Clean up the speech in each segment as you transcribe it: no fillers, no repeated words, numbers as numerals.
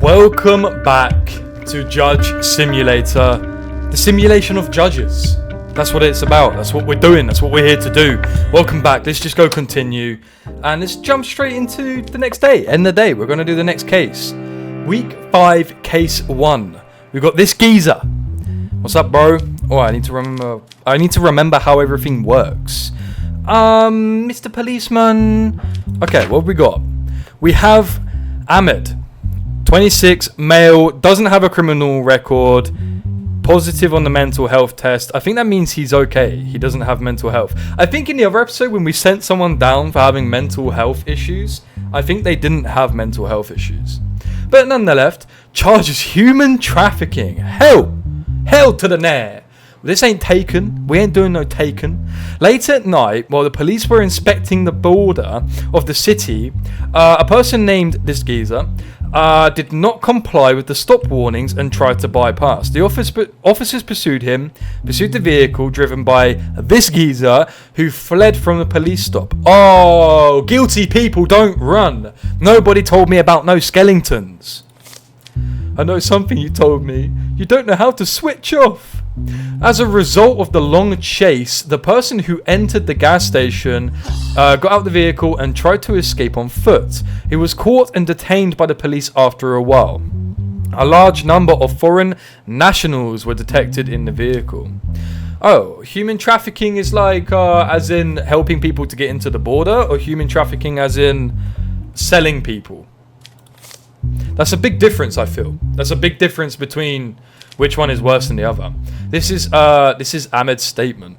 Welcome back to Judge Simulator, the simulation of judges. That's what it's about. That's what we're doing. That's what we're here to do. Welcome back. Let's just go continue. And let's jump straight into the next day. End of the day. We're going to do the next case. Week 5, case 1. We've got this geezer. What's up, bro? Oh, I need to remember how everything works. Mr. Policeman. Okay, what have we got? We have Ahmed. 26, male, doesn't have a criminal record, positive on the mental health test. I think that means he's okay. He doesn't have mental health. I think in the other episode when we sent someone down for having mental health issues, I think they didn't have mental health issues. But nonetheless, charges human trafficking. Hell to the nair. This ain't Taken. We ain't doing no Taken. Late at night, while the police were inspecting the border of the city, a person named this geezer did not comply with the stop warnings and tried to bypass. The officers pursued the vehicle driven by this geezer who fled from the police stop. Oh, guilty people don't run. Nobody told me about no skeletons. I know something you told me. You don't know how to switch off. As a result of the long chase, the person who entered the gas station got out the vehicle and tried to escape on foot. He was caught and detained by the police after a while. A large number of foreign nationals were detected in the vehicle. Oh, human trafficking is like as in helping people to get into the border, or human trafficking as in selling people? That's a big difference, I feel. That's a big difference between which one is worse than the other. This is Ahmed's statement.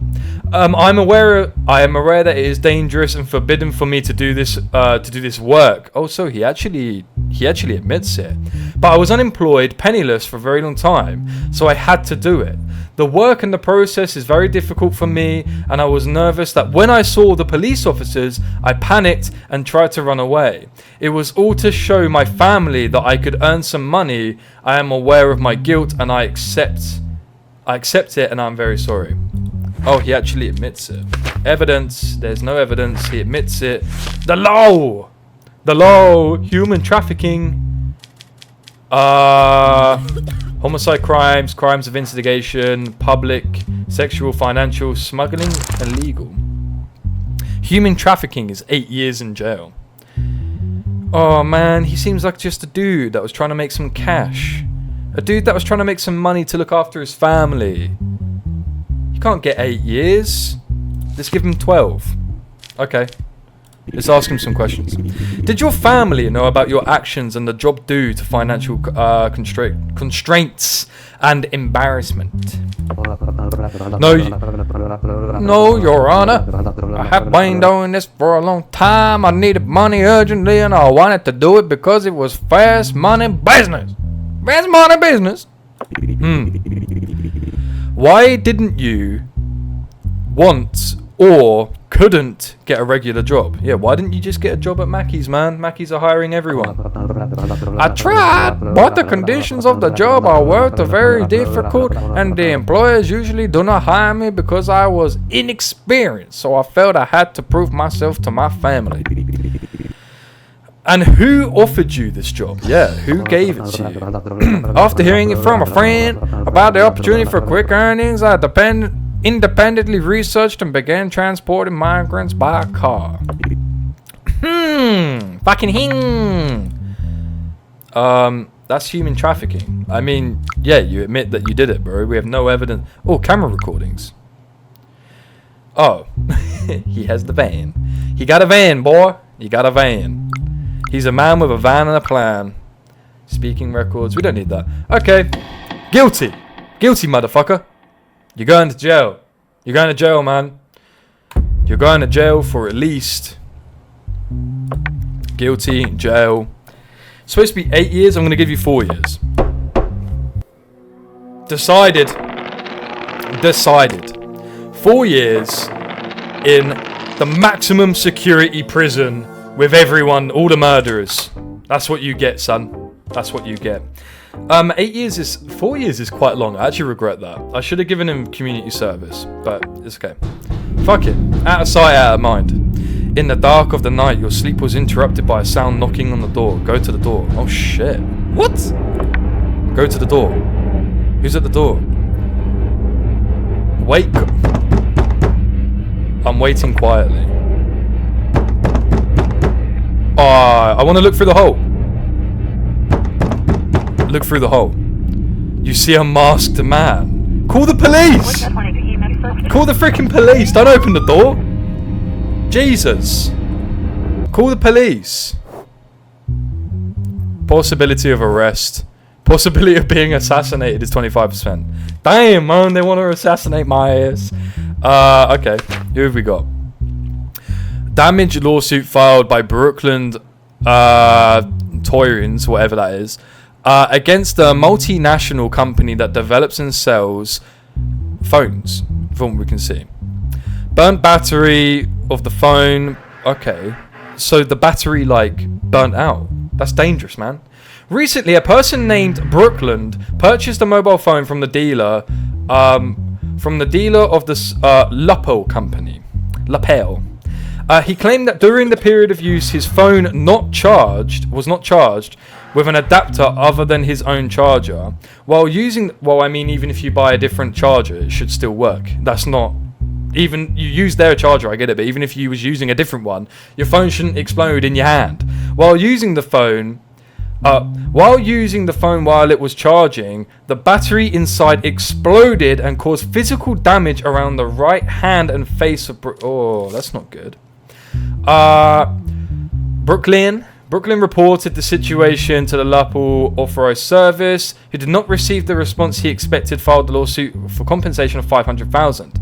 I am aware that it is dangerous and forbidden for me to do this work. Oh, so he actually admits it. But I was unemployed, penniless for a very long time, so I had to do it. The work and the process is very difficult for me, and I was nervous that when I saw the police officers, I panicked and tried to run away. It was all to show my family that I could earn some money. I am aware of my guilt and I accept it, and I'm very sorry. Oh, he actually admits it. Evidence. There's no evidence. He admits it. The law. Human trafficking. Homicide crimes, crimes of instigation, public, sexual, financial, smuggling, and legal. Human trafficking is 8 years in jail. Oh man, he seems like just a dude that was trying to make some cash. A dude that was trying to make some money to look after his family. You can't get 8 years. Let's give him 12. Okay. Let's ask him some questions. Did your family know about your actions and the job due to financial constraints and embarrassment? No, Your Honor. I have been doing this for a long time. I needed money urgently and I wanted to do it because it was fast money business. Fast money business? Why didn't you want or couldn't get a regular job? Yeah, why didn't you just get a job at Mackey's, man? Mackey's are hiring everyone. I tried, but the conditions of the job I worked are very difficult, and the employers usually do not hire me because I was inexperienced, so I felt I had to prove myself to my family. And who offered you this job? Yeah, who gave it to you? After hearing it from a friend about the opportunity for quick earnings, I independently researched and began transporting migrants by car. That's human trafficking. I mean, yeah, you admit that you did it, bro. We have no evidence. Oh, camera recordings. Oh, he has the van. He got a van, boy. You got a van. He's a man with a van and a plan. Speaking records. We don't need that. Okay. Guilty. Guilty, motherfucker. You're going to jail. You're going to jail, man. You're going to jail for at least. Guilty, jail. It's supposed to be 8 years. I'm going to give you 4 years. Decided. 4 years in the maximum security prison with everyone, all the murderers. That's what you get, son. That's what you get. 4 years is quite long. I actually regret that. I should have given him community service, but it's okay. Fuck it. Out of sight, out of mind. In the dark of the night, your sleep was interrupted by a sound knocking on the door. Go to the door. Oh shit. What? Go to the door. Who's at the door? Wait. I'm waiting quietly. I want to look through the hole. Look through the hole. You see a masked man. Call the police! Call the freaking police! Don't open the door! Jesus! Call the police! Possibility of arrest. Possibility of being assassinated is 25%. Damn, man, they want to assassinate my ass. Okay, who have we got? Damage lawsuit filed by Brooklyn Toyins, whatever that is, against a multinational company that develops and sells phones, from what we can see. Burnt battery of the phone. Okay, so the battery like burnt out. That's dangerous, man. Recently, a person named Brooklyn purchased a mobile phone from the dealer of the Lapel company. Lapel. He claimed that during the period of use, his phone was not charged with an adapter other than his own charger. Even if you buy a different charger, it should still work. That's not... Even you use their charger, I get it, but even if you was using a different one, your phone shouldn't explode in your hand. While using the phone while it was charging, the battery inside exploded and caused physical damage around the right hand and face of Oh, that's not good. Brooklyn reported the situation to the Lapel authorized service, who did not receive the response he expected, filed the lawsuit for compensation of $500,000.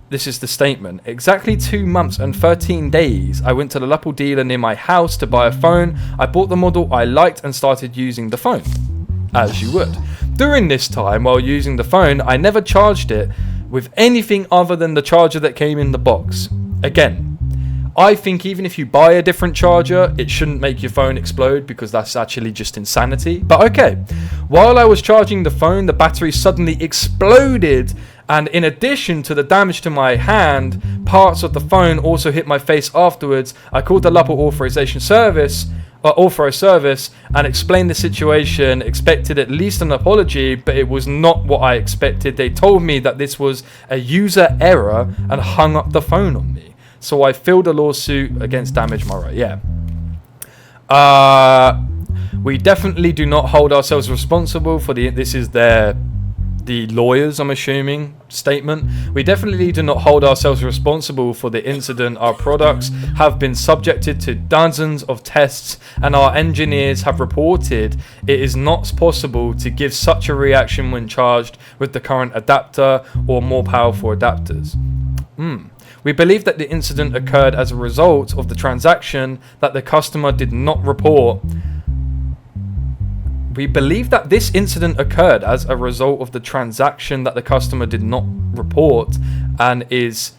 This is the statement. Exactly 2 months and 13 days, I went to the Lapel dealer near my house to buy a phone. I bought the model I liked and started using the phone, as you would. During this time, while using the phone, I never charged it with anything other than the charger that came in the box. Again, I think even if you buy a different charger, it shouldn't make your phone explode, because that's actually just insanity. But okay, while I was charging the phone, the battery suddenly exploded, and in addition to the damage to my hand, parts of the phone also hit my face afterwards. I called the Lapel authorized service and explained the situation, expected at least an apology, but it was not what I expected. They told me that this was a user error and hung up the phone on me. So I filed a lawsuit against Damage My Right. Yeah. We definitely do not hold ourselves responsible for this is the lawyers, I'm assuming, statement. We definitely do not hold ourselves responsible for the incident. Our products have been subjected to dozens of tests, and our engineers have reported it is not possible to give such a reaction when charged with the current adapter or more powerful adapters. We believe that the incident occurred as a result of the transaction that the customer did not report. We believe that this incident occurred as a result of the transaction that the customer did not report and is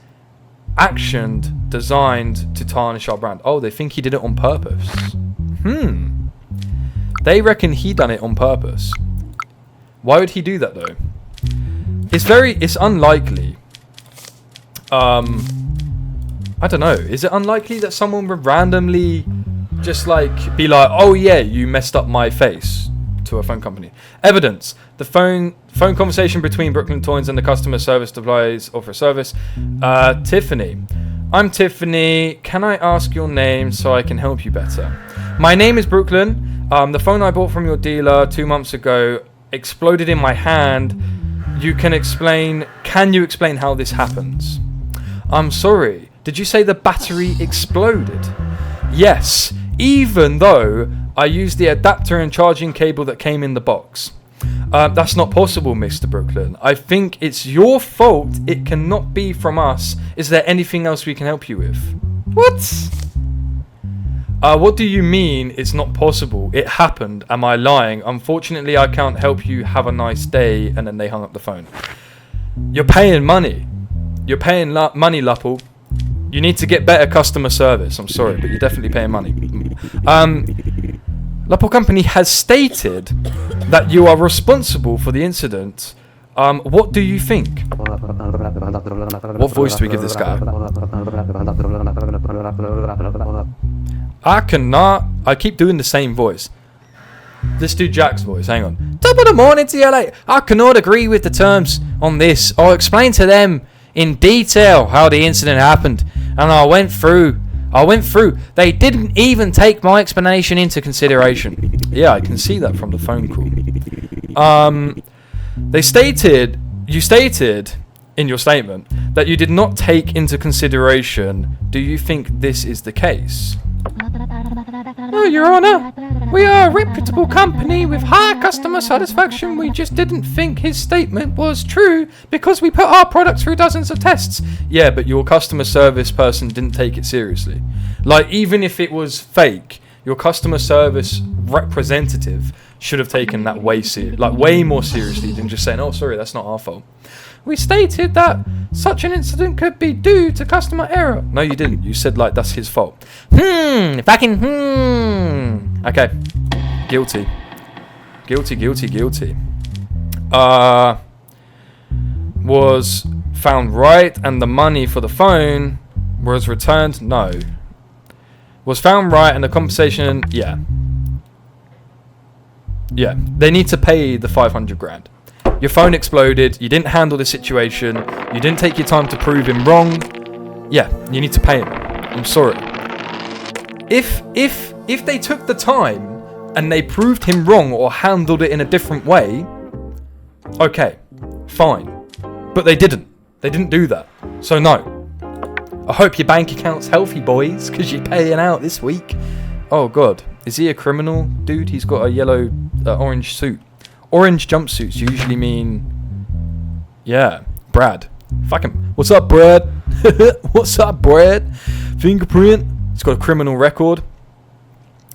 actioned, designed to tarnish our brand. Oh, they think he did it on purpose. They reckon he done it on purpose. Why would he do that though? It's unlikely. I don't know. Is it unlikely that someone would randomly just like be like, oh yeah, you messed up my face? To a phone company. Evidence: the phone conversation between Brooklyn Toyins and the customer service device offer service. Tiffany. I'm Tiffany. Can I ask your name so I can help you better? My name is Brooklyn. The phone I bought from your dealer 2 months ago exploded in my hand. Can you explain how this happens? I'm sorry. Did you say the battery exploded? Yes. Even though I used the adapter and charging cable that came in the box. That's not possible, Mr. Brooklyn. I think it's your fault. It cannot be from us. Is there anything else we can help you with? What? What do you mean it's not possible? It happened. Am I lying? Unfortunately, I can't help you. Have a nice day. And then they hung up the phone. You're paying money. You're paying money, Lapel. You need to get better customer service. I'm sorry, but you're definitely paying money. Lapel Company has stated that you are responsible for the incident. What do you think? What voice do we give this guy? I keep doing the same voice. Let's do Jack's voice. Hang on. Top of the morning to you, like. I cannot agree with the terms on this. I'll explain to them in detail how the incident happened. And I went through. They didn't even take my explanation into consideration. Yeah, I can see that from the phone call. You stated in your statement that you did not take into consideration. Do you think this is the case? No, Your Honor. We are a reputable company with high customer satisfaction. We just didn't think his statement was true because we put our products through dozens of tests. Yeah, but your customer service person didn't take it seriously. Like, even if it was fake, your customer service representative should have taken that way more seriously than just saying, oh, sorry, that's not our fault. We stated that such an incident could be due to customer error. No, you didn't. You said, like, that's his fault. Okay. Guilty. Was found right and the money for the phone was returned? No. Was found right and the compensation? Yeah. Yeah. They need to pay the 500 grand. Your phone exploded. You didn't handle the situation. You didn't take your time to prove him wrong. Yeah, you need to pay him. I'm sorry. If they took the time and they proved him wrong or handled it in a different way, okay, fine. But they didn't. They didn't do that. So no. I hope your bank account's healthy, boys, because you're paying out this week. Oh God, is he a criminal, dude? He's got a yellow, orange suit. Orange jumpsuits usually mean, yeah, Brad. Fuck him. What's up, Brad? What's up, Brad? Fingerprint. He's got a criminal record.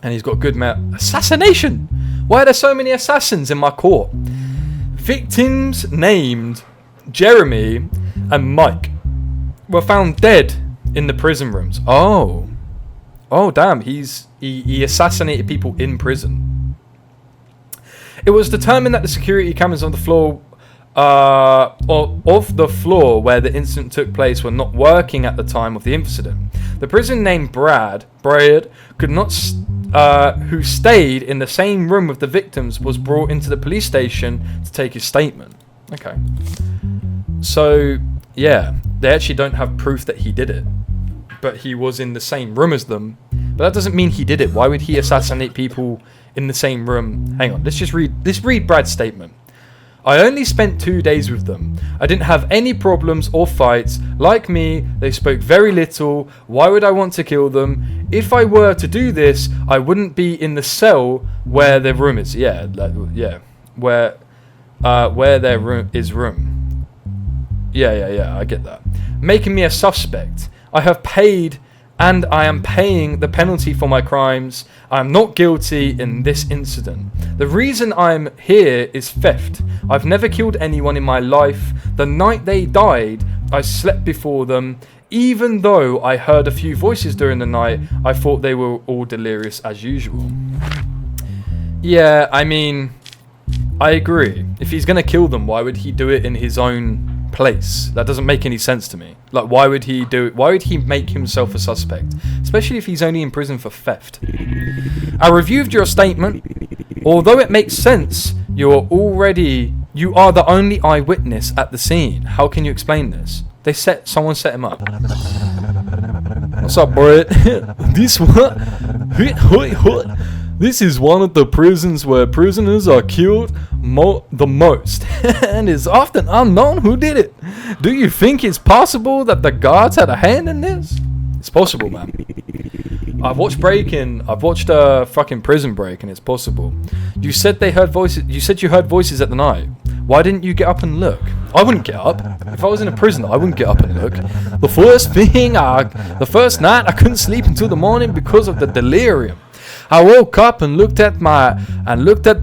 And he's got good assassination. Why are there so many assassins in my court? Victims named Jeremy and Mike were found dead in the prison rooms. Oh. Oh, damn. He assassinated people in prison. It was determined that the security cameras on the floor, of the floor where the incident took place, were not working at the time of the incident. The prisoner named Brad, could not, who stayed in the same room with the victims, was brought into the police station to take his statement. Okay. So, yeah, they actually don't have proof that he did it, but he was in the same room as them. But that doesn't mean he did it. Why would he assassinate people in the same room? Hang on, let's read Brad's statement. I only spent 2 days with them. I didn't have any problems or fights. Like me, they spoke very little. Why would I want to kill them? If I were to do this, I wouldn't be in the cell where their room is. Yeah, where their room is. Yeah, I get that. Making me a suspect. I have paid and I am paying the penalty for my crimes. I am not guilty in this incident. The reason I'm here is theft. I've never killed anyone in my life. The night they died, I slept before them. Even though I heard a few voices during the night, I thought they were all delirious as usual. Yeah, I mean, I agree. If he's going to kill them, why would he do it in his own place? That doesn't make any sense to me. Like, why would he do it? Why would he make himself a suspect? Especially if he's only in prison for theft. I reviewed your statement. Although it makes sense, you are the only eyewitness at the scene. How can you explain this? Someone set him up. What's up, bro? This is one of the prisons where prisoners are killed the most, and it's often unknown who did it. Do you think it's possible that the guards had a hand in this? It's possible, man. I've watched fucking Prison Break, and it's possible. You said they heard voices. You said you heard voices at the night. Why didn't you get up and look? I wouldn't get up. If I was in a prison, I wouldn't get up and look. The first night, I couldn't sleep until the morning because of the delirium. I woke up and looked at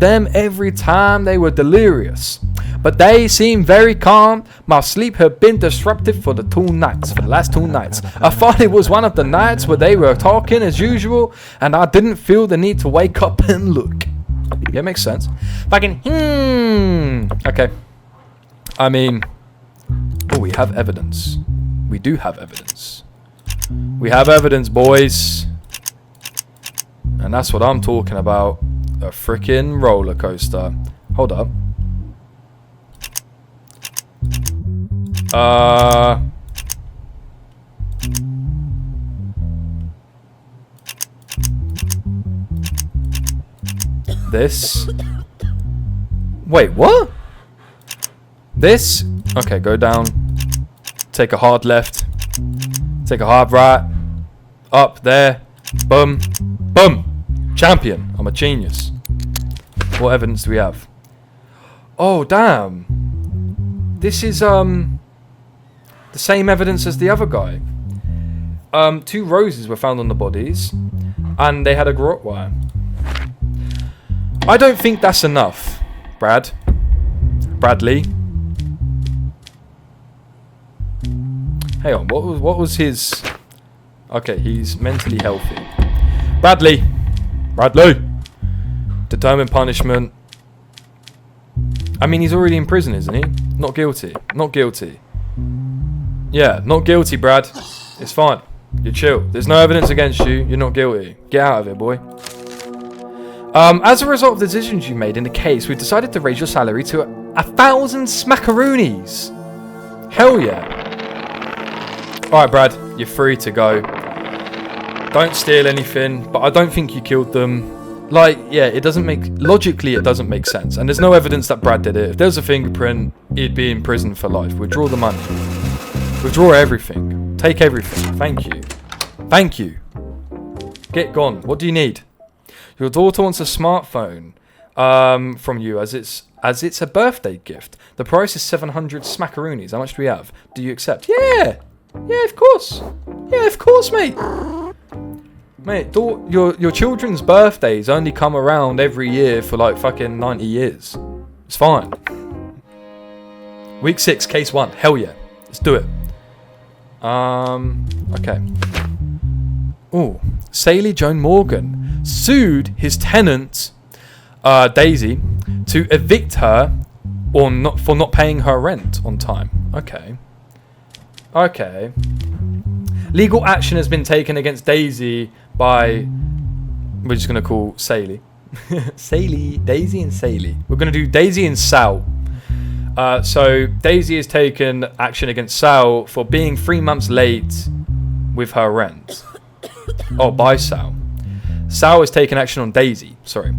them every time they were delirious. But they seemed very calm. My sleep had been disrupted for the last 2 nights. I thought it was one of the nights where they were talking as usual, and I didn't feel the need to wake up and look. Yeah, makes sense. Fucking okay. I mean, we have evidence. We do have evidence. We have evidence, boys. And that's what I'm talking about. a freaking roller coaster. Hold up. This. Wait, what? This. Okay, go down. Take a hard left. Take a hard right. Up there. Boom. Boom. Champion. I'm a genius. What evidence do we have? Oh, damn. This is, the same evidence as the other guy. 2 roses were found on the bodies. And they had a garrote wire. I don't think that's enough, Bradley. Hang on, what was his... Okay, he's mentally healthy. Bradley! Determined punishment. I mean, he's already in prison, isn't he? Not guilty. Yeah, not guilty, Brad. It's fine. You're chill. There's no evidence against you. You're not guilty. Get out of here, boy. As a result of the decisions you made in the case, we've decided to raise your salary to 1,000 smackaroonies. Hell yeah. Alright, Brad, you're free to go. Don't steal anything, but I don't think you killed them. Like, yeah, it doesn't make... Logically, it doesn't make sense. And there's no evidence that Brad did it. If there was a fingerprint, he'd be in prison for life. Withdraw the money. Withdraw everything. Take everything. Thank you. Get gone. What do you need? Your daughter wants a smartphone from you as it's a birthday gift. The price is 700 smackaroonies. How much do we have? Do you accept? Yeah, of course. Yeah, of course, mate. Mate, your children's birthdays only come around every year for like fucking 90 years. It's fine. Week 6, case 1. Hell yeah. Let's do it. Okay. Ooh. Saley Joan Morgan sued his tenant, Daisy, to evict her for not paying her rent on time. Okay. Legal action has been taken against Daisy by... We're just going to call Saley. Daisy and Saley. We're going to do Daisy and Sal. So Daisy has taken action against Sal for being 3 months late with her rent. Oh, by Sal. Sal has taken action on Daisy. Sorry.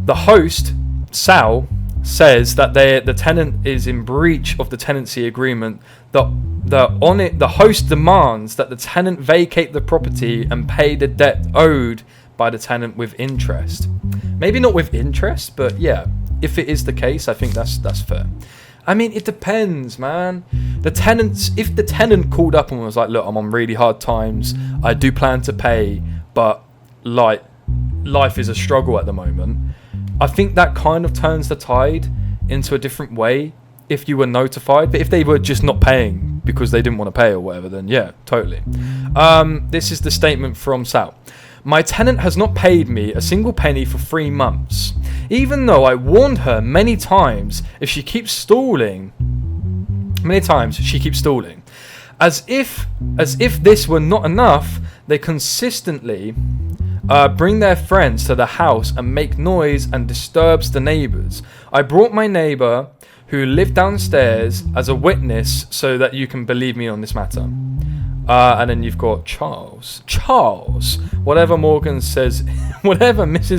The host, Sal, says that the tenant is in breach of the tenancy agreement. The host demands that the tenant vacate the property and pay the debt owed by the tenant with interest. Maybe not with interest, but yeah, if it is the case, I think that's fair. I mean, it depends, man. If the tenant called up and was like, look, I'm on really hard times, I do plan to pay, but like life is a struggle at the moment, I think that kind of turns the tide into a different way if you were notified. But if they were just not paying because they didn't want to pay or whatever, then yeah, totally. This is the statement from Sal. My tenant has not paid me a single penny for 3 months. Even though I warned her many times, she keeps stalling. As if this were not enough, they consistently bring their friends to the house and make noise and disturbs the neighbors. I brought my neighbor who lived downstairs as a witness so that you can believe me on this matter. And then you've got Charles. Whatever Mrs.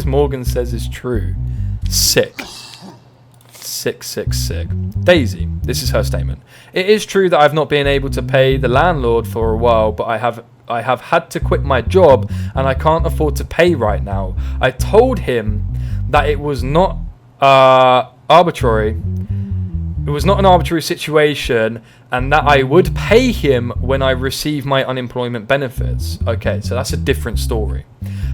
Morgan says is true. Sick. Daisy, this is her statement. It is true that I've not been able to pay the landlord for a while, but I have had to quit my job and I can't afford to pay right now. I told him that it was not arbitrary. It was not an arbitrary situation and that I would pay him when I receive my unemployment benefits. Okay, so that's a different story.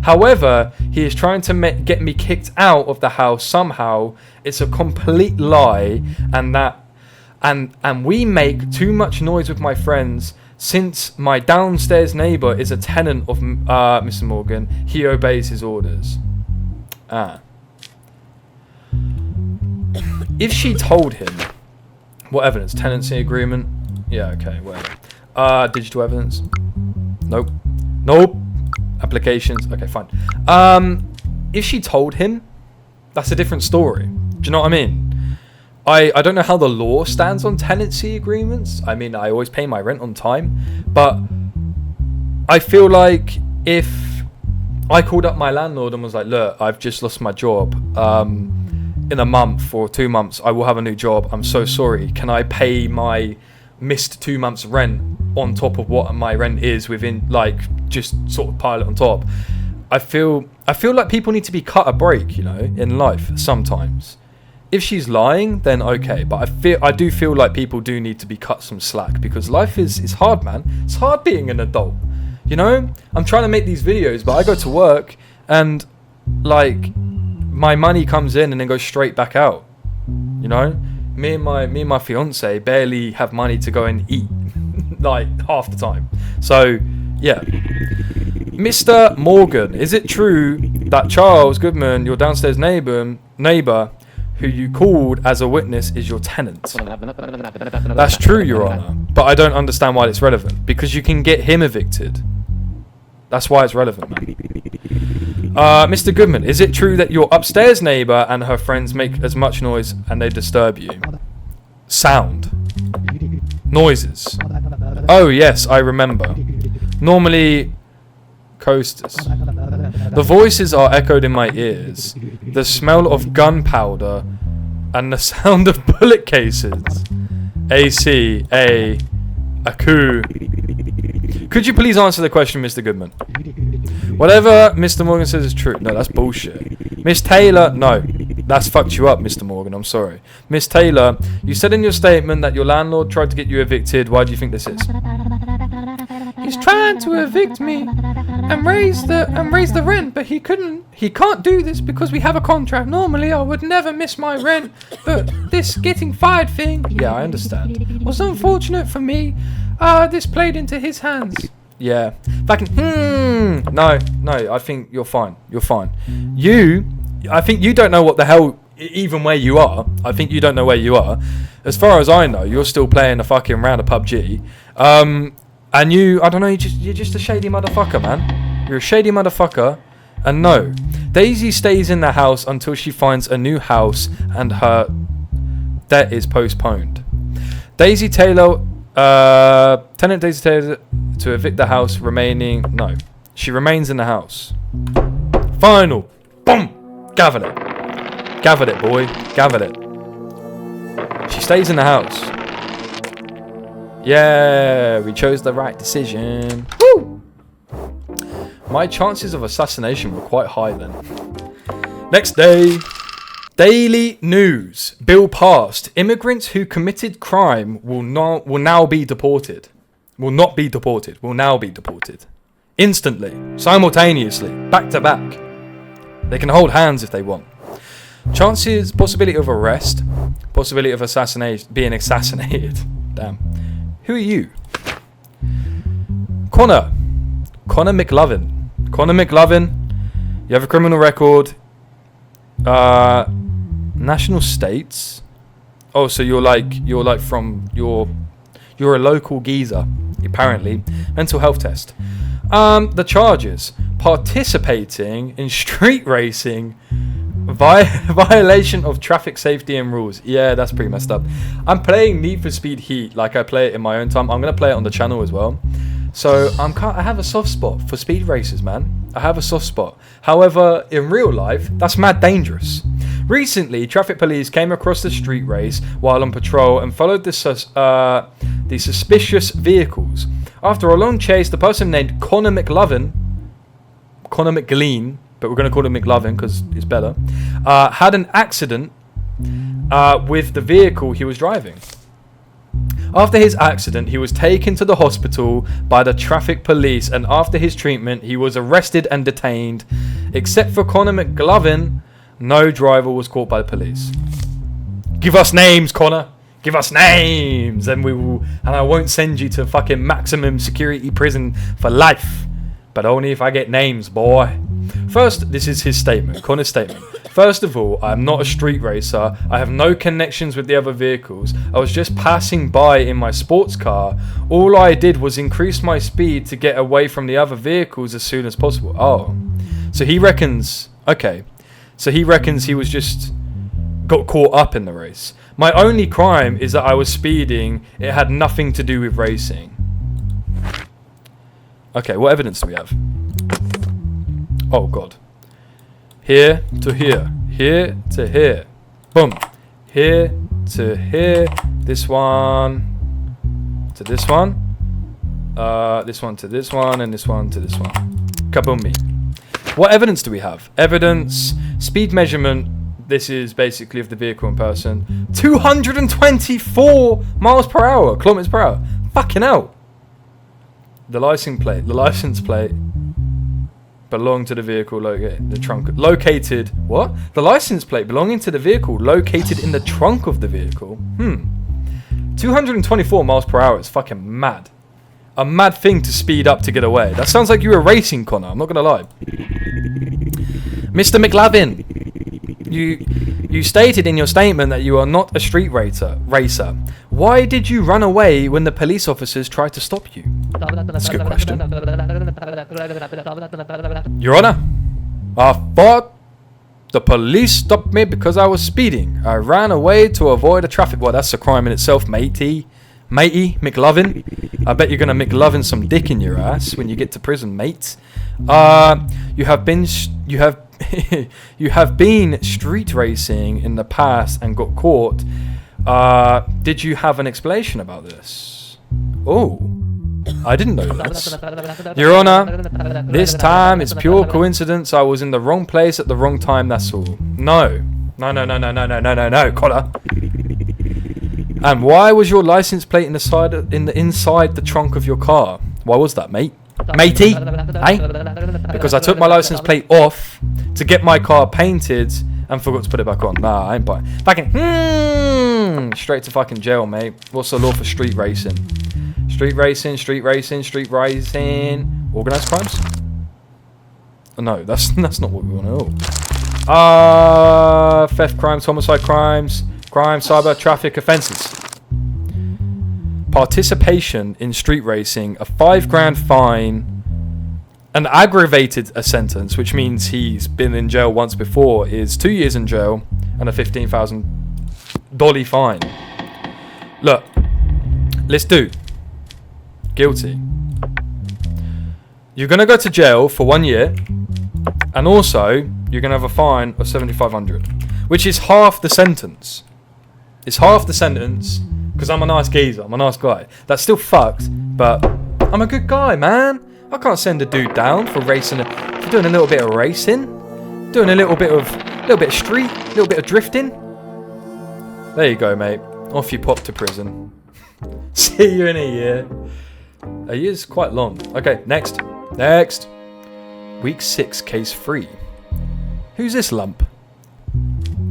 However, he is trying to get me kicked out of the house somehow. It's a complete lie, and we make too much noise with my friends. Since my downstairs neighbor is a tenant of Mr. Morgan, he obeys his orders. If she told him, what evidence? Tenancy agreement? Yeah, okay, whatever. Digital evidence? Nope. Applications? Okay, fine. If she told him that's a different story. Do you know what I mean? I don't know how the law stands on tenancy agreements. I mean, I always pay my rent on time, but I feel like if I called up my landlord and was like, look, I've just lost my job, in a month or 2 months I will have a new job, I'm so sorry, can I pay my missed 2 months rent on top of what my rent is, within, like, just sort of pile it on top. I feel like people need to be cut a break, you know, in life sometimes. If she's lying, then okay, but I do feel like people do need to be cut some slack, because life is hard, man. It's hard being an adult, you know. I'm trying to make these videos, but I go to work and, like, my money comes in and then goes straight back out, you know. Me and my fiance barely have money to go and eat like half the time. So yeah. Mr. Morgan, is it true that Charles Goodman, your downstairs neighbor who you called as a witness, is your tenant? That's true, Your Honor, but I don't understand why it's relevant, because you can get him evicted. That's why it's relevant, man. Mr. Goodman, is it true that your upstairs neighbor and her friends make as much noise and they disturb you? Sound. Noises. Oh yes, I remember. Normally coasters. The voices are echoed in my ears. The smell of gunpowder and the sound of bullet cases. AC, a coup. Could you please answer the question, Mr. Goodman? Whatever Mr. Morgan says is true. No, that's bullshit. Miss Taylor, no. That's fucked you up, Mr. Morgan. I'm sorry. Miss Taylor, you said in your statement that your landlord tried to get you evicted. Why do you think this is? He's trying to evict me and raise the rent, but he couldn't. He can't do this because we have a contract. Normally, I would never miss my rent, but this getting fired thing, yeah, I understand, was unfortunate for me. This played into his hands. Yeah. No, I think you're fine. You're fine. I think you don't know what the hell, even where you are. I think you don't know where you are. As far as I know, you're still playing a fucking round of PUBG. And I don't know, you're just a shady motherfucker, man. You're a shady motherfucker. And no, Daisy stays in the house until she finds a new house and her debt is postponed. Daisy Taylor, tenant Daisy Taylor to evict the house, no, she remains in the house. Final. Boom. Gathered it, boy. Gathered it. She stays in the house. Yeah, we chose the right decision. Woo! My chances of assassination were quite high then. Next day. Daily News. Bill passed. Immigrants who committed crime will now be deported. Will not be deported. Will now be deported. Instantly. Simultaneously. Back to back. They can hold hands if they want. Possibility of arrest. Possibility of being assassinated. Damn. Who are you? Connor McLovin. Connor McLovin. You have a criminal record. National states. Oh, so you're a local geezer, apparently. Mental health test. The charges: participating in street racing, violation of traffic safety and rules. Yeah, that's pretty messed up. I'm playing Need for Speed Heat like I play it in my own time. I'm gonna play it on the channel as well. So I have a soft spot for speed races, man. I have a soft spot. However, in real life, that's mad dangerous. Recently, traffic police came across the street race while on patrol and followed the suspicious vehicles. After a long chase, the person named Connor McLean, but we're going to call him McLovin because it's better, had an accident with the vehicle he was driving. After his accident, he was taken to the hospital by the traffic police, and after his treatment, he was arrested and detained. Except for Connor McLovin, no driver was caught by the police. Give us names, Connor. Give us names, and I won't send you to fucking maximum security prison for life. But only if I get names, boy. First, this is his statement, Connor's statement. First of all, I am not a street racer. I have no connections with the other vehicles. I was just passing by in my sports car. All I did was increase my speed to get away from the other vehicles as soon as possible. Oh. So he reckons, okay. So he reckons he was just got caught up in the race. My only crime is that I was speeding. It had nothing to do with racing. Okay, what evidence do we have? Oh god. Here to here. Here to here. Boom. Here to here. This one to this one. This one to this one, and this one to this one. Kaboomy. What evidence do we have? Evidence, speed measurement. This is basically of the vehicle in person. 224 miles per hour, kilometers per hour. Fucking hell. The license plate belonged to the vehicle located the trunk. Located what? The license plate belonging to the vehicle located in the trunk of the vehicle. 224 miles per hour is fucking mad. A mad thing to speed up to get away. That sounds like you were racing, Connor. I'm not gonna lie. Mr. McLavin, you stated in your statement that you are not a street racer. Why did you run away when the police officers tried to stop you? That's a good question. Your Honor, I thought the police stopped me because I was speeding. I ran away to avoid a traffic. Well, that's a crime in itself, matey. Matey, McLovin. I bet you're gonna McLovin some dick in your ass when you get to prison, mate. You have been street racing in the past and got caught. Did you have an explanation about this? Oh, I didn't know this. Your Honor, this time it's pure coincidence. I was in the wrong place at the wrong time, that's all. No, Connor. And why was your license plate inside the trunk of your car? Why was that, mate? Matey? Hey? Because I took my license plate off to get my car painted and forgot to put it back on. Nah, I ain't buying. Fucking straight to fucking jail, mate. What's the law for street racing? Street racing. Organised crimes? No, that's not what we want to know. Theft crimes, homicide crimes, cyber, traffic offences. Participation in street racing, a $5,000 fine, an aggravated sentence, which means he's been in jail once before, is 2 years in jail, and a $15,000 fine. Look, let's do. Guilty. You're gonna go to jail for 1 year, and also you're gonna have a fine of $7,500, which is half the sentence. It's half the sentence. Because I'm a nice geezer, I'm a nice guy. That's still fucked, but I'm a good guy, man. I can't send a dude down for racing, for doing a little bit of racing, doing a little bit of street, a little bit of drifting. There you go, mate. Off you pop to prison. See you in a year. A year's quite long. Okay, next. Week 6, case 3. Who's this lump?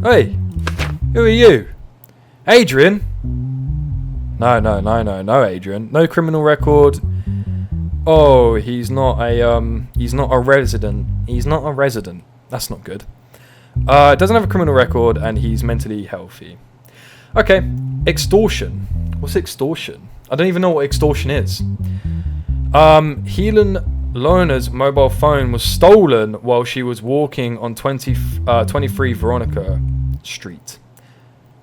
Hey, who are you? Adrian? No, Adrian. No criminal record. Oh, he's not a resident. He's not a resident. That's not good. Doesn't have a criminal record and he's mentally healthy. Okay, extortion. What's extortion? I don't even know what extortion is. Helen Lohner's mobile phone was stolen while she was walking on 23 Veronica Street.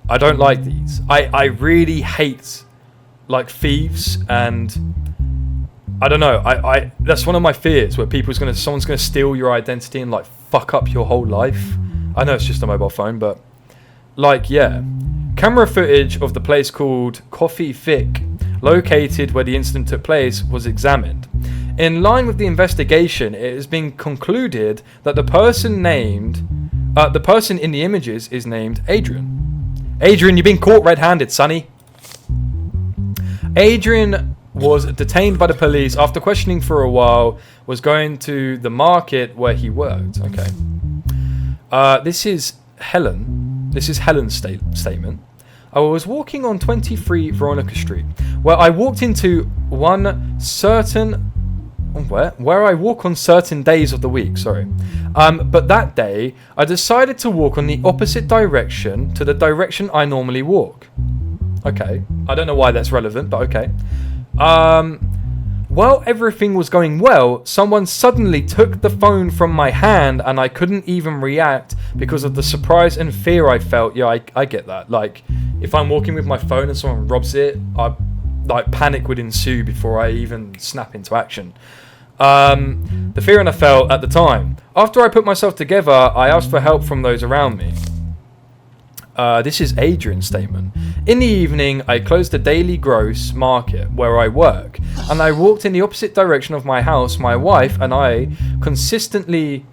I don't like these. I really hate like thieves, and I don't know. I that's one of my fears, where someone's gonna steal your identity and like fuck up your whole life. I know it's just a mobile phone, but like, yeah. Camera footage of the place called Coffee Vic, located where the incident took place, was examined. In line with the investigation, it has been concluded that the person in the images is named Adrian. Adrian, you've been caught red-handed, sonny. Adrian was detained by the police after questioning for a while, was going to the market where he worked. Okay. This is Helen. This is Helen's statement. I was walking on 23 Veronica Street, where I walked into where I walk on certain days of the week, but that day, I decided to walk on the opposite direction to the direction I normally walk. Okay. I don't know why that's relevant, but okay. While everything was going well, someone suddenly took the phone from my hand and I couldn't even react because of the surprise and fear I felt. Yeah, I get that. Like, if I'm walking with my phone and someone robs it, panic would ensue before I even snap into action. The fear I felt at the time. After I put myself together, I asked for help from those around me. This is Adrian's statement. In the evening, I closed the daily gross market where I work, and I walked in the opposite direction of my house. My wife and I were consistently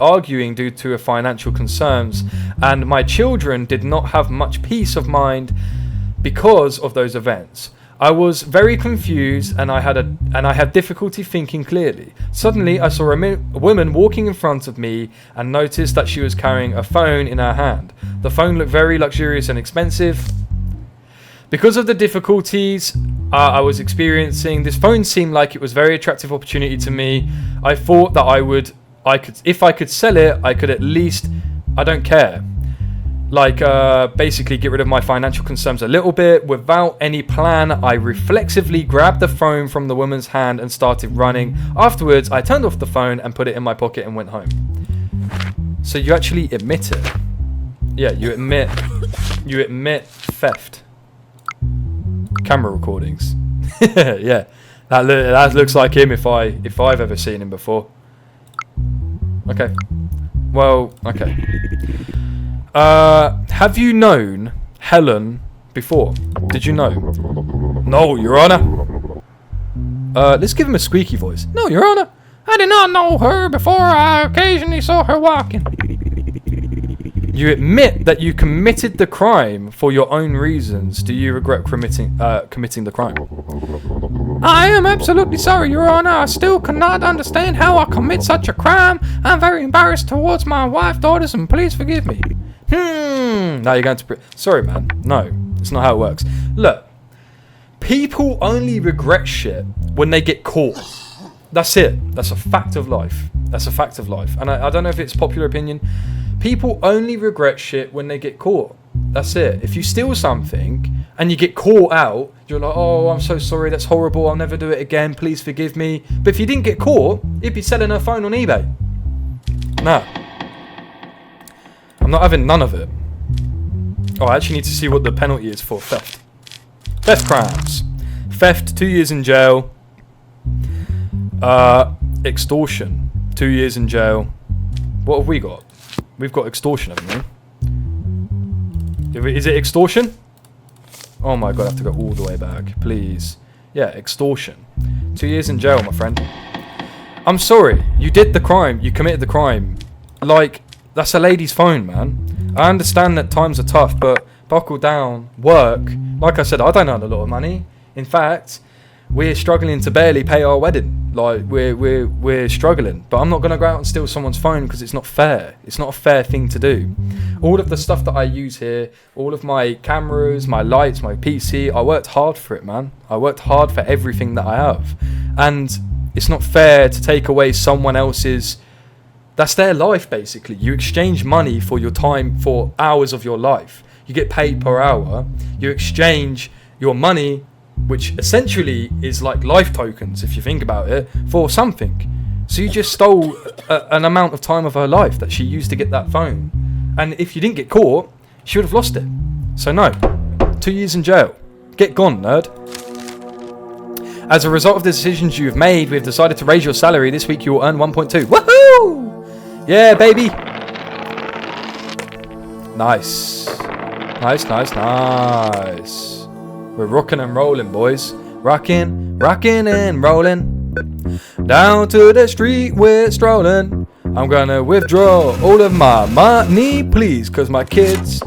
arguing due to financial concerns, and my children did not have much peace of mind because of those events. I was very confused and I had difficulty thinking clearly. Suddenly, I saw a woman walking in front of me and noticed that she was carrying a phone in her hand. The phone looked very luxurious and expensive. Because of the difficulties I was experiencing, this phone seemed like it was a very attractive opportunity to me. I thought that if I could sell it, I could at least, I don't care. Basically get rid of my financial concerns a little bit. Without any plan, I reflexively grabbed the phone from the woman's hand and started running. Afterwards, I turned off the phone and put it in my pocket and went home. So you actually admit it. Yeah, you admit theft. Camera recordings. Yeah, that looks like him if I've ever seen him before. Okay. Well, okay. Have you known Helen before? Did you know? No, Your Honor. Let's give him a squeaky voice. No, Your Honor. I did not know her before I occasionally saw her walking. You admit that you committed the crime for your own reasons. Do you regret committing the crime? I am absolutely sorry, Your Honor. I still cannot understand how I commit such a crime. I'm very embarrassed towards my wife, daughters, and please forgive me. Now you're going to... Sorry, man. No, it's not how it works. Look, people only regret shit when they get caught. That's it. That's a fact of life. That's a fact of life. And I don't know if it's popular opinion. People only regret shit when they get caught. That's it. If you steal something and you get caught out, you're like, oh, I'm so sorry. That's horrible. I'll never do it again. Please forgive me. But if you didn't get caught, you'd be selling her phone on eBay. Nah. I'm not having none of it. Oh, I actually need to see what the penalty is for theft. Theft crimes. Theft, 2 years in jail. Extortion, 2 years in jail. What have we got? We've got extortion, haven't we? Is it extortion? Oh my god, I have to go all the way back. Please. Yeah, extortion. 2 years in jail, my friend. I'm sorry. You did the crime. You committed the crime. Like, that's a lady's phone, man. I understand that times are tough, but buckle down. Work. Like I said, I don't earn a lot of money. In fact, we're struggling to barely pay our wedding. Like, we're struggling. But I'm not going to go out and steal someone's phone because it's not fair. It's not a fair thing to do. All of the stuff that I use here, all of my cameras, my lights, my PC, I worked hard for it, man. I worked hard for everything that I have. And it's not fair to take away someone else's... That's their life, basically. You exchange money for your time, for hours of your life. You get paid per hour. You exchange your money, which essentially is like life tokens, if you think about it, for something. So you just stole an amount of time of her life that she used to get that phone. And if you didn't get caught, she would have lost it. So no, 2 years in jail. Get gone, nerd. As a result of the decisions you've made, we've decided to raise your salary. This week you will earn 1.2. Woohoo! Yeah, baby. Nice. Nice. We're rocking and rolling, boys. Rocking and rolling. Down to the street we're strolling. I'm gonna withdraw all of my money, please, because my kids,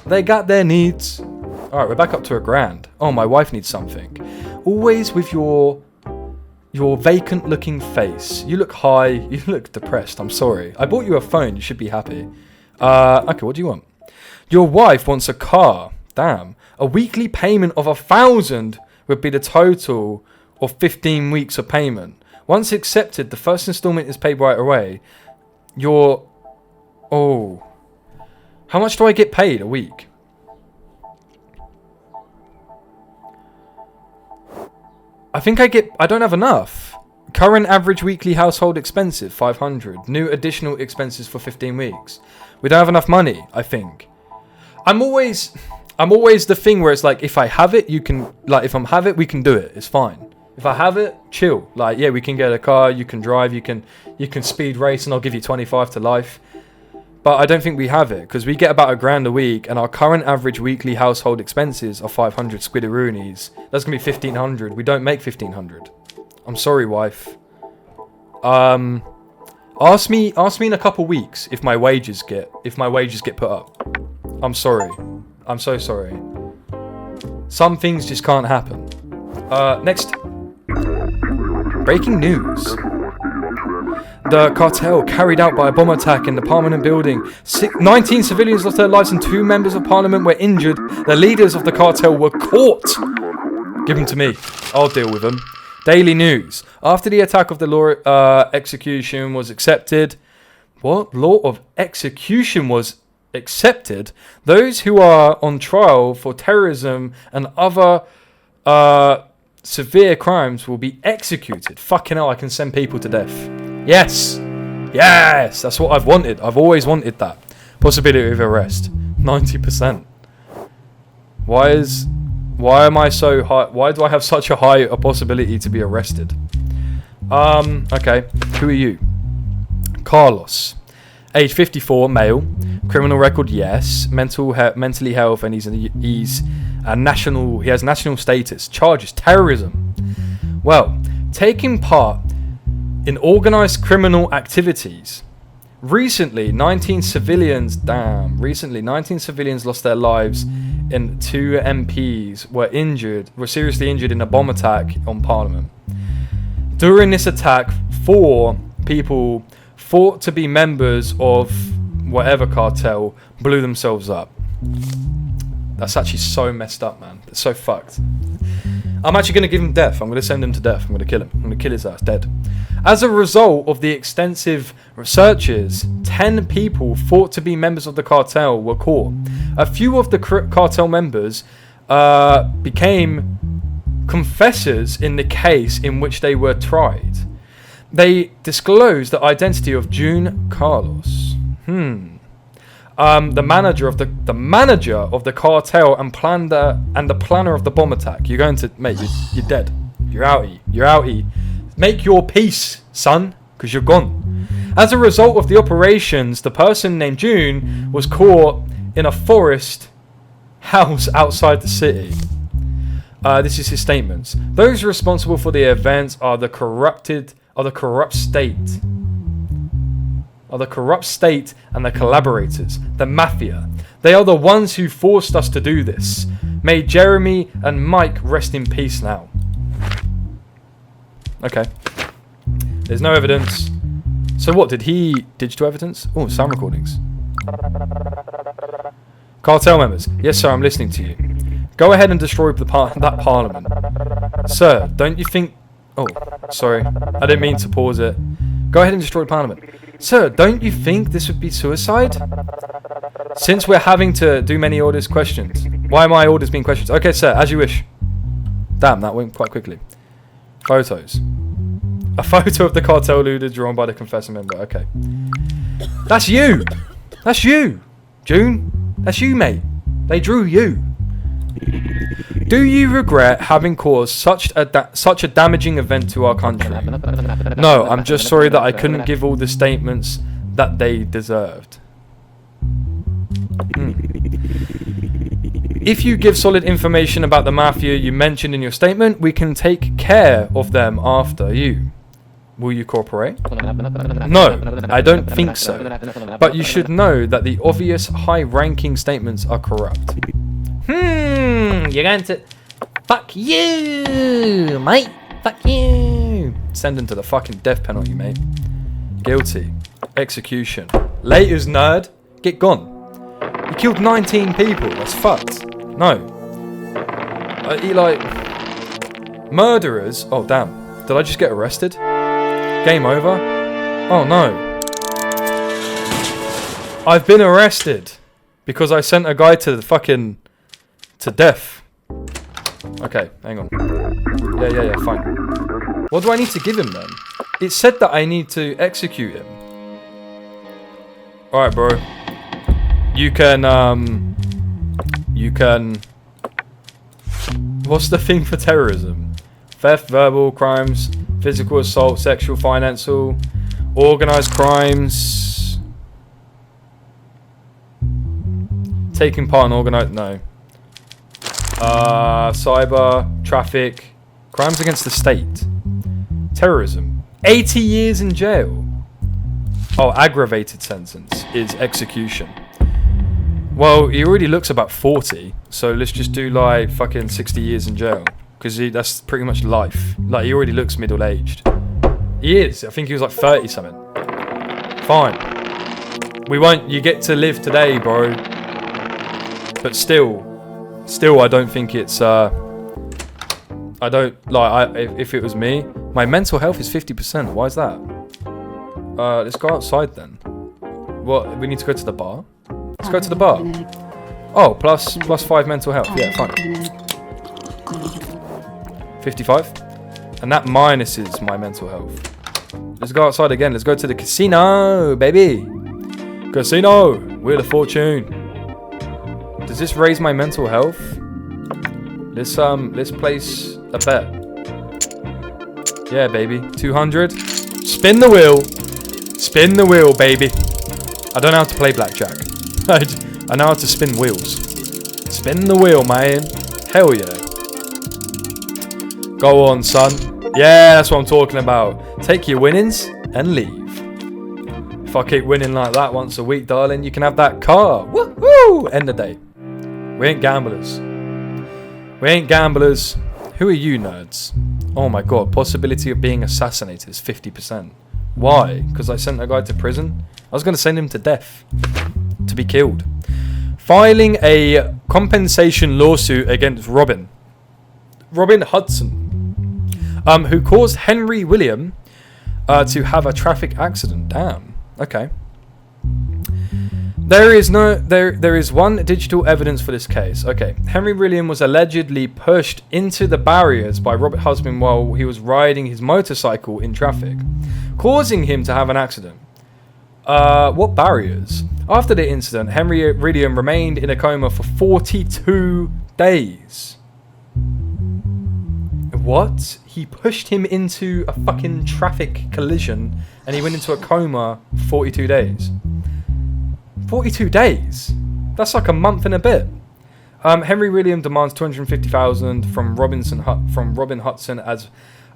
they got their needs. Alright, we're back up to $1,000. Oh, my wife needs something. Always with your vacant looking face. You look high, you look depressed. I'm sorry. I bought you a phone, you should be happy. Okay, what do you want? Your wife wants a car. Damn. A weekly payment of 1,000 would be the total of 15 weeks of payment. Once accepted, the first installment is paid right away. Oh. How much do I get paid a week? think I don't have enough. Current average weekly household expenses, 500. New additional expenses for 15 weeks. We don't have enough money, I think. I'm always the thing where it's like, if I have it, you can, like, if I'm have it, we can do it. It's fine. If I have it, chill. Like, yeah, we can get a car, you can drive, you can speed race, and I'll give you 25 to life. But I don't think we have it, because we get about £1,000 a week, and our current average weekly household expenses are 500 squidaroonies. That's going to be 1,500. We don't make 1,500. I'm sorry, wife. Ask me in a couple weeks if my wages get put up. I'm sorry. I'm so sorry. Some things just can't happen. Next. Breaking news. The cartel carried out by a bomb attack in the Parliament building. 19 civilians lost their lives and 2 members of Parliament were injured. The leaders of the cartel were caught. Give them to me. I'll deal with them. Daily News. After the attack of the law execution was accepted. What? Law of execution was accepted? Those who are on trial for terrorism and other severe crimes will be executed. Fucking hell, I can send people to death. Yes. Yes, that's what I've wanted. I've always wanted that. Possibility of arrest. 90%. Why am I so high? Why do I have such a high possibility to be arrested? Okay. Who are you? Carlos. Age 54, male. Criminal record, yes. Mentally health, and he has national status. Charges, terrorism. Well, taking part in organised criminal activities. Recently, 19 civilians lost their lives and 2 MPs were seriously injured in a bomb attack on Parliament. During this attack, 4 people thought to be members of whatever cartel blew themselves up. That's actually so messed up, man. It's so fucked. I'm actually going to give him death. I'm going to send him to death. I'm going to kill him. I'm going to kill his ass dead. As a result of the extensive researches, 10 people thought to be members of the cartel were caught. A few of the cartel members became confessors in the case in which they were tried. They disclosed the identity of June Carlos. The manager of the cartel and the planner of the bomb attack. You're going to, mate. You're dead. You're outie. Make your peace, son, because you're gone. As a result of the operations, the person named June was caught in a forest house outside the city. This is his statements. Those responsible for the events are the corrupt state and the collaborators, the mafia. They are the ones who forced us to do this. May Jeremy and Mike rest in peace now. Okay. There's no evidence. So what, digital evidence? Oh, sound recordings. Cartel members. Yes, sir, I'm listening to you. Go ahead and destroy that parliament. Sir, don't you think... Oh, sorry. I didn't mean to pause it. Go ahead and destroy parliament. Sir, don't you think this would be suicide? Since we're having to do many orders questions. Why are my orders being questioned? Okay, sir, as you wish. Damn, that went quite quickly. Photos. A photo of the cartel leader drawn by the confessor member. Okay. That's you! That's you! June? That's you, mate. They drew you. Do you regret having caused such a damaging event to our country? No, I'm just sorry that I couldn't give all the statements that they deserved. If you give solid information about the mafia you mentioned in your statement, we can take care of them after you. Will you cooperate? No, I don't think so. But you should know that the obvious high-ranking statements are corrupt. You're going to... Fuck you, mate. Fuck you. Send him to the fucking death penalty, mate. Guilty. Execution. Laters, nerd. Get gone. You killed 19 people. That's fucked. No. Murderers. Oh, damn. Did I just get arrested? Game over? Oh, no. I've been arrested because I sent a guy to the fucking... to death. Okay, hang on. Yeah, fine. What do I need to give him then? It said that I need to execute him. Alright, bro. You can... What's the thing for terrorism? Theft, verbal crimes, physical assault, sexual, financial, organized crimes. Taking part in organized... No. Cyber, traffic, crimes against the state. Terrorism. 80 years in jail. Oh, aggravated sentence is execution. Well, he already looks about 40, so let's just do like fucking 60 years in jail. Because that's pretty much life. Like, he already looks middle-aged. He is. I think he was like 30 something. Fine. We won't... You get to live today, bro. But still, I don't think it's... I don't... Like, if it was me... My mental health is 50%. Why is that? Let's go outside then. What? We need to go to the bar? Let's go to the bar. Oh, plus 5 mental health. Yeah, fine. 55. And that minuses my mental health. Let's go outside again. Let's go to the casino, baby. Casino. Wheel of Fortune. Does this raise my mental health? Let's place a bet. Yeah, baby. 200. Spin the wheel. Spin the wheel, baby. I don't know how to play blackjack. I know how to spin wheels. Spin the wheel, man. Hell yeah. Go on, son. Yeah, that's what I'm talking about. Take your winnings and leave. If I keep winning like that once a week, darling, you can have that car. Woohoo! End of day. We ain't gamblers. We ain't gamblers. Who are you, nerds? Oh my god, possibility of being assassinated is 50%. Why? Because I sent a guy to prison? I was going to send him to death. To be killed. Filing a compensation lawsuit against Robin Hudson, who caused Henry William to have a traffic accident. Damn. Okay. There is one digital evidence for this case. Okay. Henry William was allegedly pushed into the barriers by Robert Hudson while he was riding his motorcycle in traffic, causing him to have an accident. What barriers? After the incident, Henry William remained in a coma for 42 days. What? He pushed him into a fucking traffic collision and he went into a coma for 42 days. 42 days? That's like a month and a bit. Henry William demands $250,000 from Robin Hudson as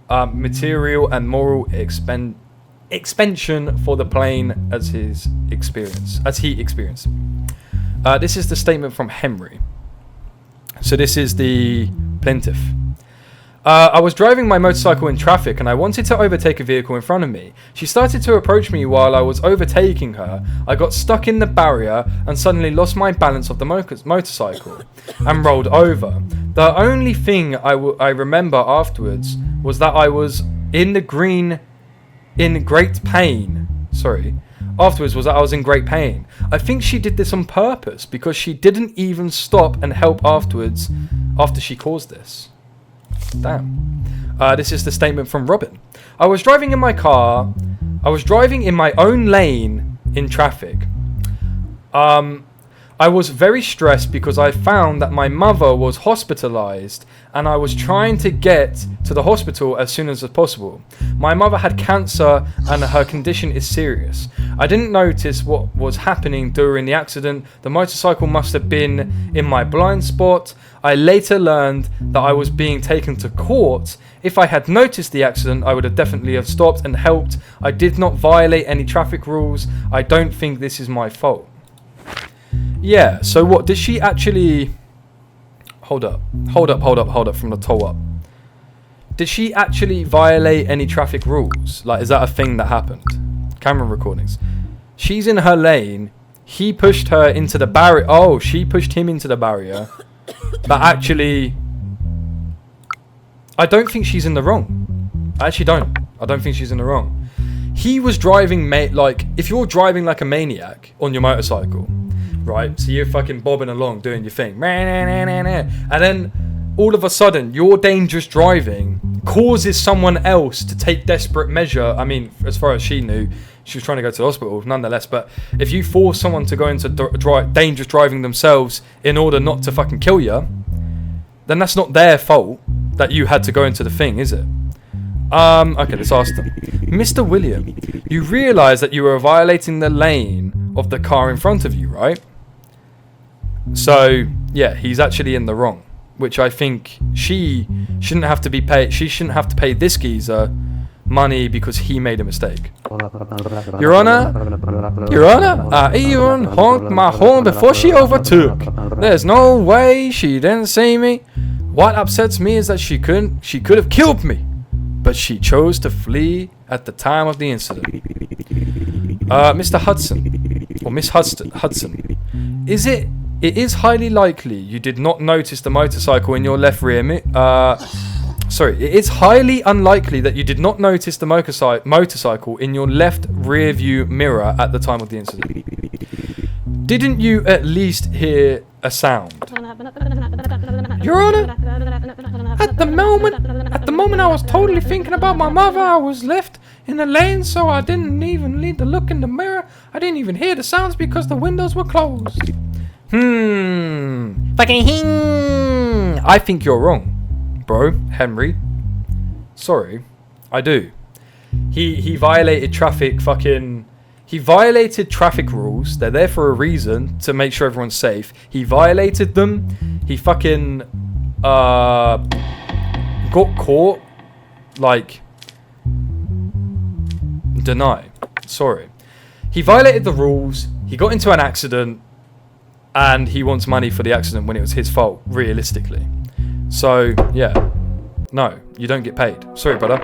material and moral expansion for the plane as he experienced. This is the statement from Henry. So this is the plaintiff. I was driving my motorcycle in traffic and I wanted to overtake a vehicle in front of me. She started to approach me while I was overtaking her. I got stuck in the barrier and suddenly lost my balance of the motorcycle and rolled over. The only thing I remember afterwards was that I was in great pain. I think she did this on purpose because she didn't even stop and help afterwards after she caused this. Damn. This is the statement from Robin. I was driving in my car. I was driving in my own lane in traffic. I was very stressed because I found that my mother was hospitalized and I was trying to get to the hospital as soon as possible. My mother had cancer and her condition is serious. I didn't notice what was happening during the accident. The motorcycle must have been in my blind spot. I later learned that I was being taken to court. If I had noticed the accident, I would have definitely have stopped and helped. I did not violate any traffic rules. I don't think this is my fault. Yeah, so what, did she actually... Hold up from the toe up. Did she actually violate any traffic rules? Like, is that a thing that happened? Camera recordings. She's in her lane. He pushed her into the barrier. Oh, she pushed him into the barrier. But actually... I don't think she's in the wrong. I actually don't. I don't think she's in the wrong. He was driving, like, if you're driving like a maniac on your motorcycle... Right, so you're fucking bobbing along doing your thing, and then all of a sudden your dangerous driving causes someone else to take desperate measure, I mean, as far as she knew, she was trying to go to the hospital nonetheless, but if you force someone to go into dangerous driving themselves in order not to fucking kill you, then that's not their fault that you had to go into the thing, is it? Okay, let's ask them. Mr. William, you realise that you were violating the lane of the car in front of you, right? So, yeah, he's actually in the wrong, which I think she shouldn't have to be paid. She shouldn't have to pay this geezer money because he made a mistake. Your Honor, Ewan honked my horn before she overtook. There's no way she didn't see me. What upsets me is that she could have killed me, but she chose to flee at the time of the incident. Mr. Hudson, or Miss Hudson, it is highly likely you did not notice the motorcycle in your left rear mirror. It is highly unlikely that you did not notice the motorcycle in your left rear view mirror at the time of the incident. Didn't you at least hear a sound? Your Honor, at the moment I was totally thinking about my mother. I was left in the lane, so I didn't even need to look in the mirror. I didn't even hear the sounds because the windows were closed. I think you're wrong, bro, Henry. Sorry, I do. He violated He violated traffic rules. They're there for a reason, to make sure everyone's safe. He violated them. He fucking got caught. Like, deny. Sorry. He violated the rules. He got into an accident, and he wants money for the accident when it was his fault, realistically. So, yeah. No, you don't get paid. Sorry, brother.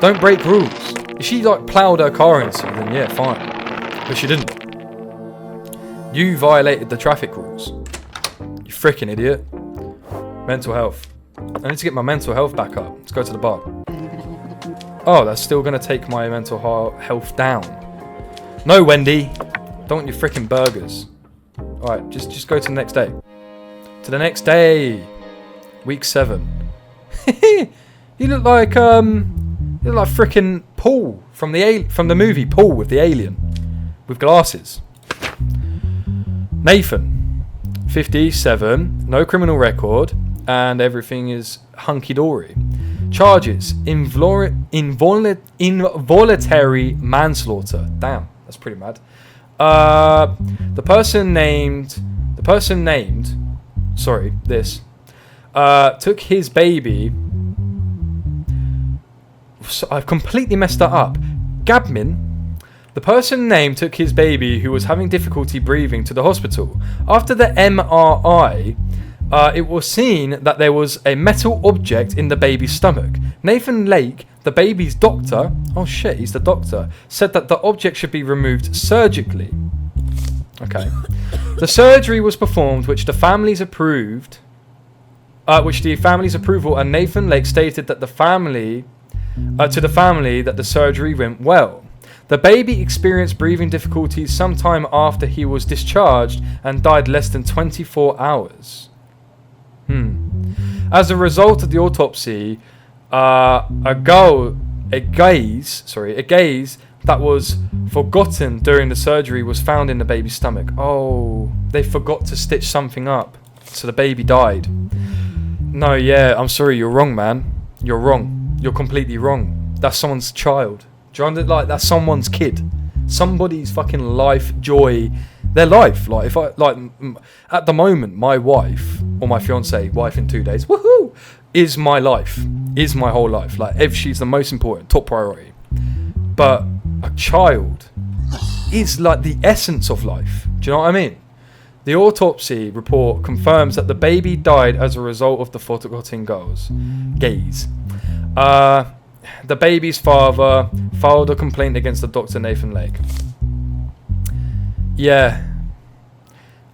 Don't break rules. If she, like, ploughed her car into you, then yeah, fine. But she didn't. You violated the traffic rules. You freaking idiot. Mental health. I need to get my mental health back up. Let's go to the bar. Oh, that's still going to take my mental health down. No, Wendy. Don't want your freaking burgers. Alright, just go to the next day. To the next day. Week 7. You look like freaking Paul from the movie Paul with the alien with glasses. Nathan, 57, no criminal record, and everything is hunky dory. Charges: involuntary manslaughter. Damn, that's pretty mad. The person named. Took his baby. So I've completely messed that up. Gabmin. The person named took his baby who was having difficulty breathing to the hospital. After the MRI, it was seen that there was a metal object in the baby's stomach. Nathan Lake, the baby's doctor, oh shit, he's the doctor, said that the object should be removed surgically. Okay. The surgery was performed, which the family's approval, and Nathan Lake stated that to the family that the surgery went well. The baby experienced breathing difficulties sometime after he was discharged and died less than 24 hours. As a result of the autopsy, a gaze that was forgotten during the surgery was found in the baby's stomach. Oh, they forgot to stitch something up, so the baby died. No, yeah, I'm sorry, you're wrong, man. You're wrong. You're completely wrong. That's someone's child. Do you understand? Like, that's someone's kid. Somebody's fucking life, joy, their life. Like, if I, like, at the moment, my wife, or my fiance, wife in 2 days, woohoo, is my life. Is my whole life. Like, if she's the most important, top priority. But a child is like the essence of life. Do you know what I mean? The autopsy report confirms that the baby died as a result of the forgotten gaze. The baby's father filed a complaint against the doctor, Nathan Lake. Yeah.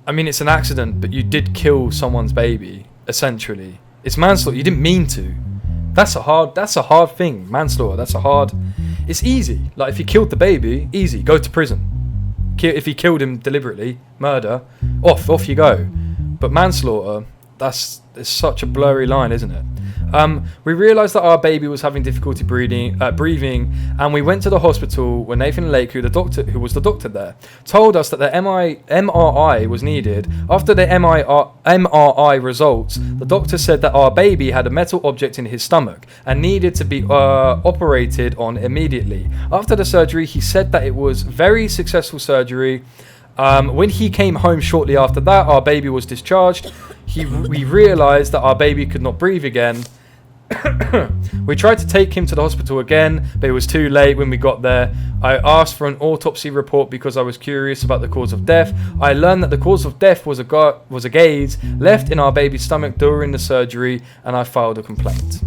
I mean, it's an accident, but you did kill someone's baby, essentially. It's manslaughter. You didn't mean to. That's a hard thing. Manslaughter, it's easy. Like, if you killed the baby, easy, go to prison. If you killed him deliberately, murder, off you go. But manslaughter, it's such a blurry line, isn't it? We realised that our baby was having difficulty breathing, and we went to the hospital when Nathan Lake, who was the doctor there, told us that the MRI was needed. After the MRI results, the doctor said that our baby had a metal object in his stomach and needed to be operated on immediately. After the surgery, he said that it was very successful surgery. When he came home shortly after that, our baby was discharged. We realised that our baby could not breathe again. We tried to take him to the hospital again, but it was too late when we got there. I asked for an autopsy report because I was curious about the cause of death. I learned that the cause of death was a gauze left in our baby's stomach during the surgery, and I filed a complaint.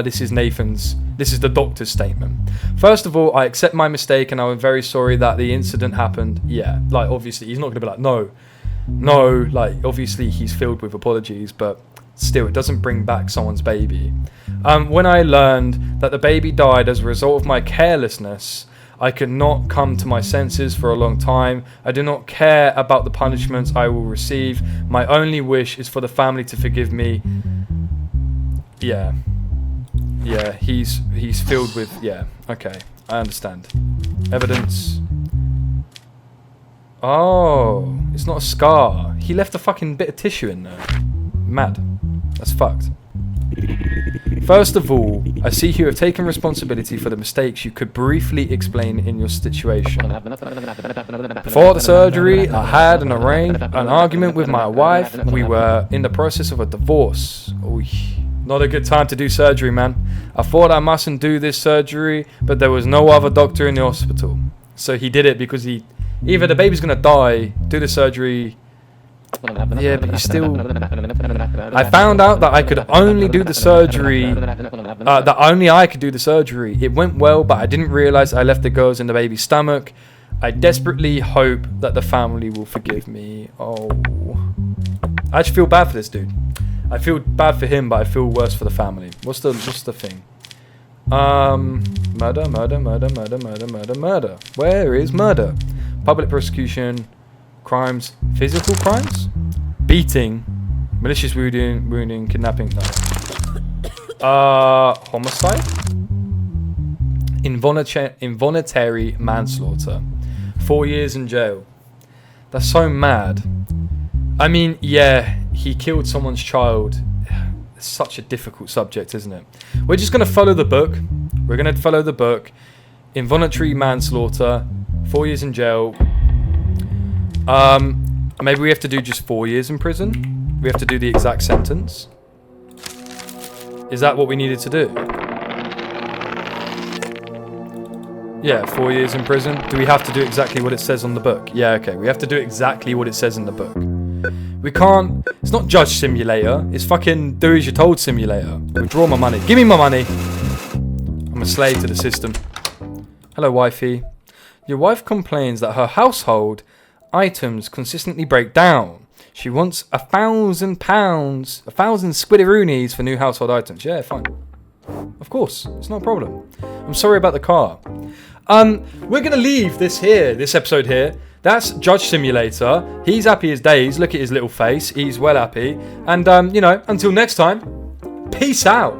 This is the doctor's statement. First of all, I accept my mistake and I'm very sorry that the incident happened. Yeah, like obviously he's not going to be like, no, like obviously he's filled with apologies, but still it doesn't bring back someone's baby. When I learned that the baby died as a result of my carelessness, I could not come to my senses for a long time. I do not care about the punishments I will receive. My only wish is for the family to forgive me. Yeah, he's filled with, yeah, okay, I understand. Evidence. Oh, it's not a scar. He left a fucking bit of tissue in there. Mad. That's fucked. First of all, I see you have taken responsibility for the mistakes you could briefly explain in your situation. Before the surgery, I had an argument with my wife. We were in the process of a divorce. Oy. Not a good time to do surgery, man. I thought I mustn't do this surgery, but there was no other doctor in the hospital. So he did it because either the baby's gonna die, do the surgery. Yeah, but you still... I found out that I could only do the surgery, that only I could do the surgery. It went well, but I didn't realise I left the girls in the baby's stomach. I desperately hope that the family will forgive me. Oh. I actually feel bad for this dude. I feel bad for him, but I feel worse for the family. What's the thing? Murder. Where is murder? Public prosecution, crimes, physical crimes, beating, malicious wounding, kidnapping. No. Homicide, involuntary manslaughter, 4 years in jail. That's so mad. I mean, yeah, he killed someone's child. It's such a difficult subject, isn't it? We're just going to follow the book. We're going to follow the book. Involuntary manslaughter, 4 years in jail. Maybe we have to do just 4 years in prison. We have to do the exact sentence. Is that what we needed to do? Yeah, 4 years in prison. Do we have to do exactly what it says on the book? Yeah, okay. We have to do exactly what it says in the book. We can't... It's not Judge Simulator. It's fucking Do As You're Told Simulator. Withdraw my money. Give me my money. I'm a slave to the system. Hello, wifey. Your wife complains that her household items consistently break down. She wants £1,000, 1,000 squiddiroonies for new household items. Yeah, fine. Of course, it's not a problem. I'm sorry about the car. We're gonna leave this episode here. That's Judge Simulator. He's happy as days. Look at his little face. He's well happy. And until next time, peace out.